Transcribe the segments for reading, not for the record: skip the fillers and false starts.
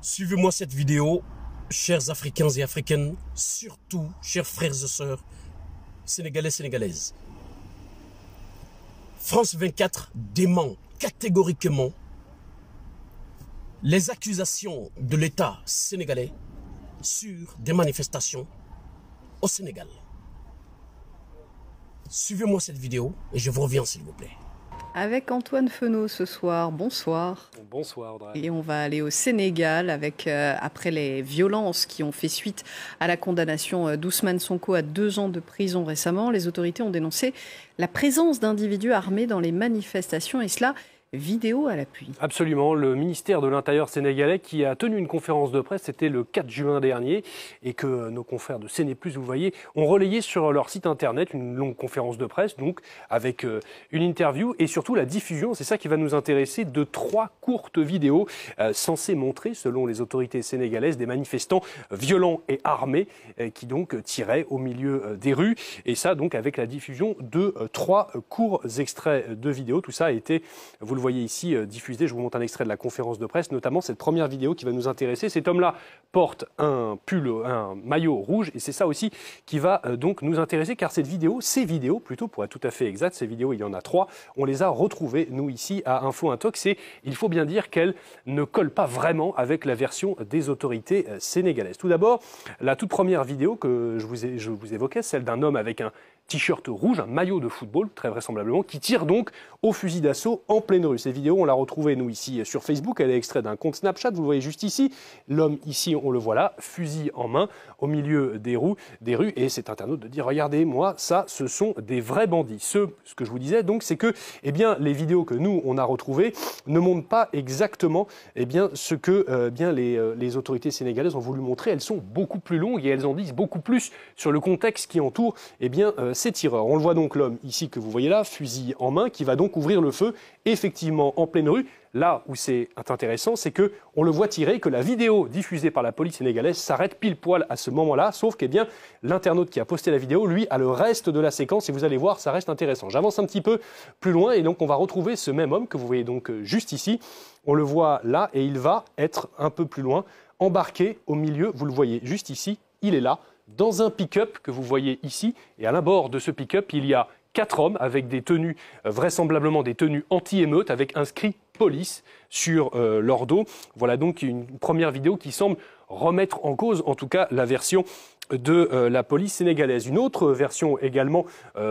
Suivez-moi cette vidéo, chers Africains et Africaines, surtout, chers frères et sœurs, Sénégalais, Sénégalaises. France 24 dément catégoriquement les accusations de l'État sénégalais sur des manifestations au Sénégal. Suivez-moi cette vidéo et je vous reviens s'il vous plaît. Avec Antoine Fenaud ce soir, bonsoir. Bonsoir Audrey. Et on va aller au Sénégal avec, après les violences qui ont fait suite à la condamnation d'Ousmane Sonko à 2 ans de prison récemment. Les autorités ont dénoncé la présence d'individus armés dans les manifestations et cela vidéo à l'appui. Absolument, le ministère de l'Intérieur sénégalais qui a tenu une conférence de presse, c'était le 4 juin dernier, et que nos confrères de CNews, vous voyez, ont relayé sur leur site internet une longue conférence de presse, donc avec une interview et surtout la diffusion, c'est ça qui va nous intéresser, de 3 courtes vidéos censées montrer, selon les autorités sénégalaises, des manifestants violents et armés qui donc tiraient au milieu des rues, et ça donc avec la diffusion de 3 courts extraits de vidéos. Tout ça a été, vous le voyez ici, diffusé. Je vous montre un extrait de la conférence de presse, notamment cette première vidéo qui va nous intéresser. Cet homme-là porte un maillot rouge et c'est ça aussi qui va donc nous intéresser car ces vidéos plutôt, pour être tout à fait exact, ces vidéos, il y en a 3, on les a retrouvées, nous, ici, à Info Intox et il faut bien dire qu'elles ne collent pas vraiment avec la version des autorités sénégalaises. Tout d'abord, la toute première vidéo que je vous évoquais, celle d'un homme avec un t-shirt rouge, un maillot de football, très vraisemblablement, qui tire donc au fusil d'assaut en pleine rue. Cette vidéo, on l'a retrouvée, nous, ici, sur Facebook. Elle est extraite d'un compte Snapchat, vous le voyez juste ici. L'homme, ici, on le voit là, fusil en main, au milieu des rues. Et cet internaute de dire, regardez, moi, ça, ce sont des vrais bandits. Ce que je vous disais, donc, c'est que, eh bien, les vidéos que nous, on a retrouvées ne montrent pas exactement, eh bien, ce que, les autorités sénégalaises ont voulu montrer. Elles sont beaucoup plus longues et elles en disent beaucoup plus sur le contexte qui entoure, eh bien, ces tireurs. On le voit donc, l'homme ici que vous voyez là, fusil en main, qui va donc ouvrir le feu effectivement en pleine rue. Là où c'est intéressant, c'est que on le voit tirer, que la vidéo diffusée par la police sénégalaise s'arrête pile poil à ce moment-là, sauf que l'internaute qui a posté la vidéo, lui, a le reste de la séquence et vous allez voir, ça reste intéressant. J'avance un petit peu plus loin et donc on va retrouver ce même homme que vous voyez donc juste ici. On le voit là et il va être un peu plus loin, embarqué au milieu, vous le voyez juste ici, il est là, dans un pick-up que vous voyez ici, et à l'abord de ce pick-up, il y a 4 hommes avec des tenues, vraisemblablement des tenues anti-émeute, avec inscrit police sur leur dos. Voilà donc une première vidéo qui semble remettre en cause, en tout cas, la version de la police sénégalaise. Une autre version également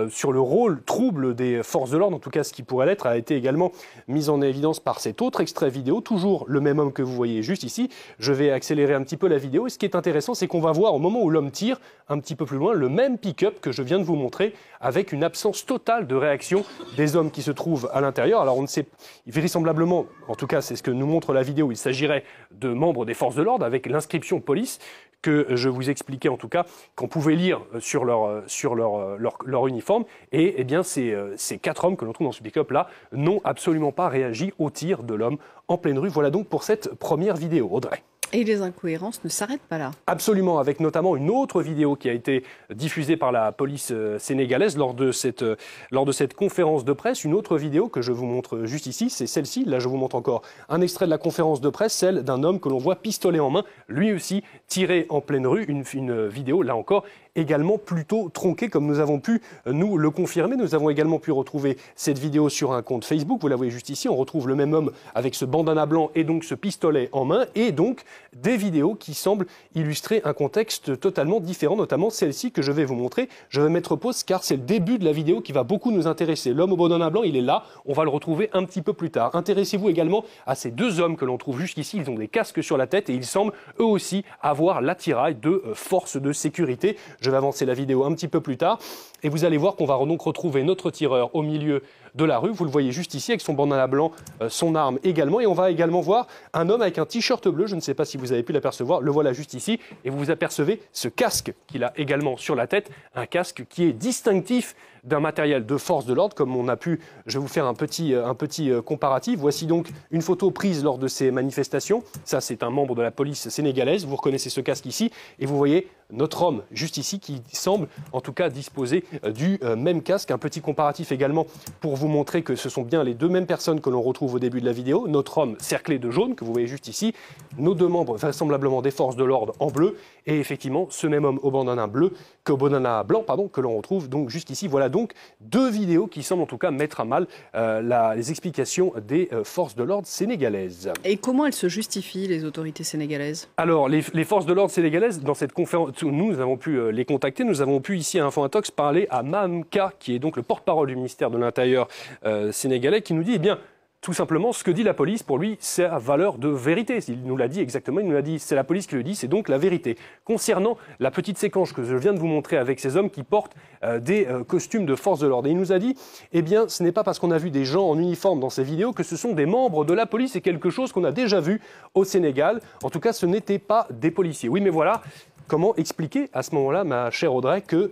sur le rôle trouble des forces de l'ordre, en tout cas ce qui pourrait l'être, a été également mise en évidence par cet autre extrait vidéo, toujours le même homme que vous voyez juste ici. Je vais accélérer un petit peu la vidéo et ce qui est intéressant, c'est qu'on va voir au moment où l'homme tire, un petit peu plus loin, le même pick-up que je viens de vous montrer, avec une absence totale de réaction des hommes qui se trouvent à l'intérieur. Alors on ne sait, vraisemblablement, en tout cas c'est ce que nous montre la vidéo, il s'agirait de membres des forces de l'ordre avec l'inscription police, que je vous expliquais en tout cas, qu'on pouvait lire sur leur uniforme. Et eh bien, ces 4 hommes que l'on trouve dans ce pick-up là n'ont absolument pas réagi au tir de l'homme en pleine rue. Voilà donc pour cette première vidéo. Audrey. Et les incohérences ne s'arrêtent pas là. Absolument, avec notamment une autre vidéo qui a été diffusée par la police sénégalaise lors de cette conférence de presse. Une autre vidéo que je vous montre juste ici, c'est celle-ci. Là, je vous montre encore un extrait de la conférence de presse, celle d'un homme que l'on voit pistolet en main, lui aussi tiré en pleine rue. Une vidéo, là encore, également plutôt tronquée, comme nous avons pu nous le confirmer. Nous avons également pu retrouver cette vidéo sur un compte Facebook. Vous la voyez juste ici. On retrouve le même homme avec ce bandana blanc et donc ce pistolet en main. Et donc, des vidéos qui semblent illustrer un contexte totalement différent, notamment celle-ci que je vais vous montrer. Je vais mettre pause car c'est le début de la vidéo qui va beaucoup nous intéresser. L'homme au bandana blanc, il est là, on va le retrouver un petit peu plus tard. Intéressez-vous également à ces 2 hommes que l'on trouve jusqu'ici, ils ont des casques sur la tête et ils semblent eux aussi avoir l'attirail de forces de sécurité. Je vais avancer la vidéo un petit peu plus tard et vous allez voir qu'on va donc retrouver notre tireur au milieu de la rue. Vous le voyez juste ici avec son bandana blanc, son arme également. Et on va également voir un homme avec un t-shirt bleu. Je ne sais pas si vous avez pu l'apercevoir. Le voilà juste ici. Et vous apercevez ce casque qu'il a également sur la tête. Un casque qui est distinctif d'un matériel de force de l'ordre, comme on a pu, je vais vous faire un petit comparatif. Voici donc une photo prise lors de ces manifestations. Ça, c'est un membre de la police sénégalaise. Vous reconnaissez ce casque ici. Et vous voyez notre homme juste ici qui semble en tout cas disposer du même casque. Un petit comparatif également pour vous montrer que ce sont bien les deux mêmes personnes que l'on retrouve au début de la vidéo. Notre homme cerclé de jaune, que vous voyez juste ici, nos deux membres vraisemblablement des forces de l'ordre en bleu, et effectivement ce même homme au bandana blanc, que l'on retrouve donc jusqu'ici. Voilà donc deux vidéos qui semblent en tout cas mettre à mal les explications des forces de l'ordre sénégalaises. Et comment elles se justifient, les autorités sénégalaises? Alors, les forces de l'ordre sénégalaises, dans cette conférence, nous avons pu les contacter, nous avons pu ici à Info Intox parler à Mahamka, qui est donc le porte-parole du ministère de l'Intérieur sénégalais, qui nous dit, eh bien, tout simplement, ce que dit la police, pour lui, c'est à valeur de vérité. Il nous l'a dit exactement, il nous l'a dit, c'est la police qui le dit, c'est donc la vérité. Concernant la petite séquence que je viens de vous montrer avec ces hommes qui portent des costumes de force de l'ordre, et il nous a dit, eh bien, ce n'est pas parce qu'on a vu des gens en uniforme dans ces vidéos que ce sont des membres de la police, c'est quelque chose qu'on a déjà vu au Sénégal. En tout cas, ce n'étaient pas des policiers. Oui, mais voilà. Comment expliquer à ce moment-là, ma chère Audrey, que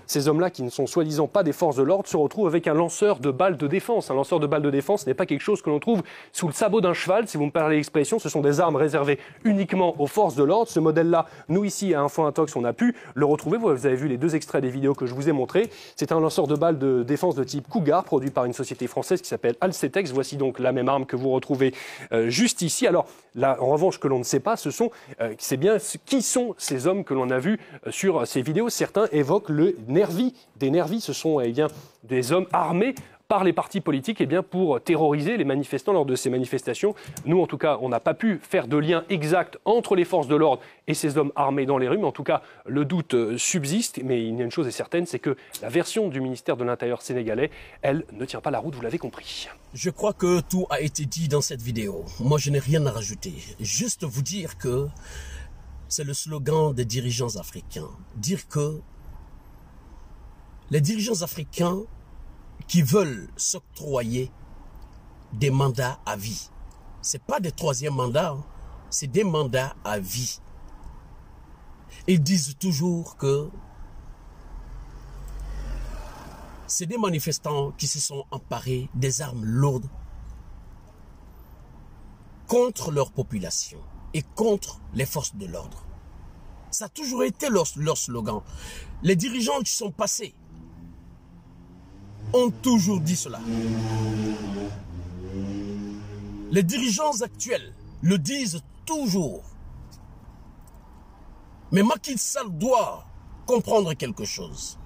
ces hommes-là, qui ne sont soi-disant pas des forces de l'ordre, se retrouvent avec un lanceur de balles de défense. Un lanceur de balles de défense n'est pas quelque chose que l'on trouve sous le sabot d'un cheval, si vous me parlez l'expression. Ce sont des armes réservées uniquement aux forces de l'ordre. Ce modèle-là, nous ici à Info Intox, on a pu le retrouver. Vous avez vu les deux extraits des vidéos que je vous ai montrés. C'est un lanceur de balles de défense de type Cougar, produit par une société française qui s'appelle Alcetex. Voici donc la même arme que vous retrouvez juste ici. Alors là, en revanche, que l'on ne sait pas, c'est bien qui sont ces hommes que l'on a vus sur ces vidéos. Certains évoquent le Nervi. Des Nervis, ce sont des hommes armés par les partis politiques pour terroriser les manifestants lors de ces manifestations. Nous, en tout cas, on n'a pas pu faire de lien exact entre les forces de l'ordre et ces hommes armés dans les rues, mais en tout cas, le doute subsiste. Mais il y a une chose est certaine, c'est que la version du ministère de l'Intérieur sénégalais, elle, ne tient pas la route, vous l'avez compris. Je crois que tout a été dit dans cette vidéo. Moi, je n'ai rien à rajouter. Juste vous dire que c'est le slogan des dirigeants africains. Dire que les dirigeants africains qui veulent s'octroyer des mandats à vie, ce n'est pas des troisièmes mandats, c'est des mandats à vie. Ils disent toujours que c'est des manifestants qui se sont emparés des armes lourdes contre leur population et contre les forces de l'ordre. Ça a toujours été leur slogan. Les dirigeants qui sont passés ont toujours dit cela. Les dirigeants actuels le disent toujours. Mais Macky Sall doit comprendre quelque chose.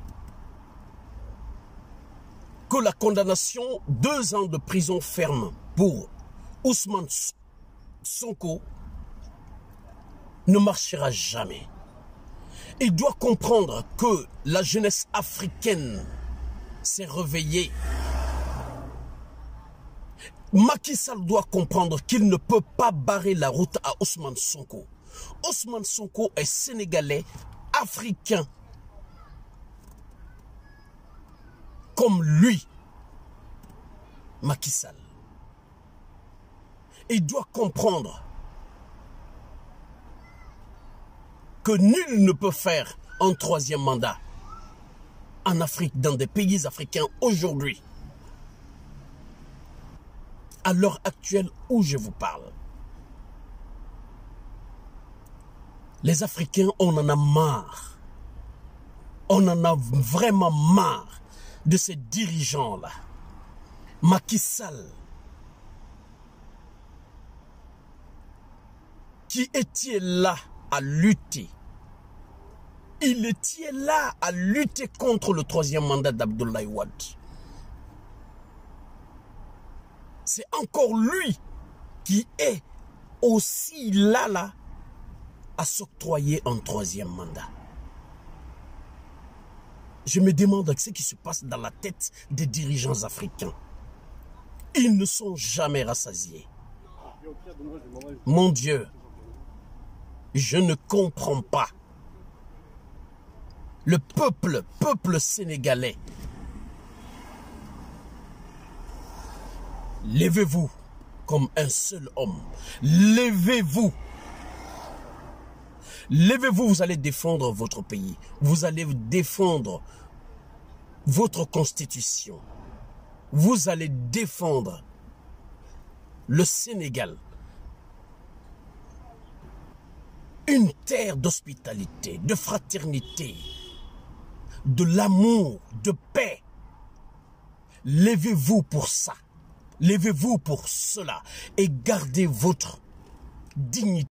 Que la condamnation 2 ans de prison ferme pour Ousmane Sonko ne marchera jamais. Il doit comprendre que la jeunesse africaine s'est réveillée. Macky Sall doit comprendre qu'il ne peut pas barrer la route à Ousmane Sonko. Ousmane Sonko est sénégalais, africain. Comme lui, Macky Sall. Il doit comprendre que nul ne peut faire un 3e mandat en Afrique, dans des pays africains aujourd'hui. À l'heure actuelle où je vous parle. Les Africains, on en a marre. On en a vraiment marre de ces dirigeants-là. Macky Sall, qui était là à lutter. Il était là à lutter contre le 3e mandat d'Abdoulaye Wade. C'est encore lui qui est aussi là à s'octroyer un 3e mandat. Je me demande ce qui se passe dans la tête des dirigeants africains. Ils ne sont jamais rassasiés. Mon Dieu, je ne comprends pas. Le peuple sénégalais, levez-vous comme un seul homme. Levez-vous. Levez-vous, vous allez défendre votre pays. Vous allez défendre votre constitution. Vous allez défendre le Sénégal. Une terre d'hospitalité, de fraternité, de l'amour, de paix. Levez-vous pour ça. Levez-vous pour cela et gardez votre dignité.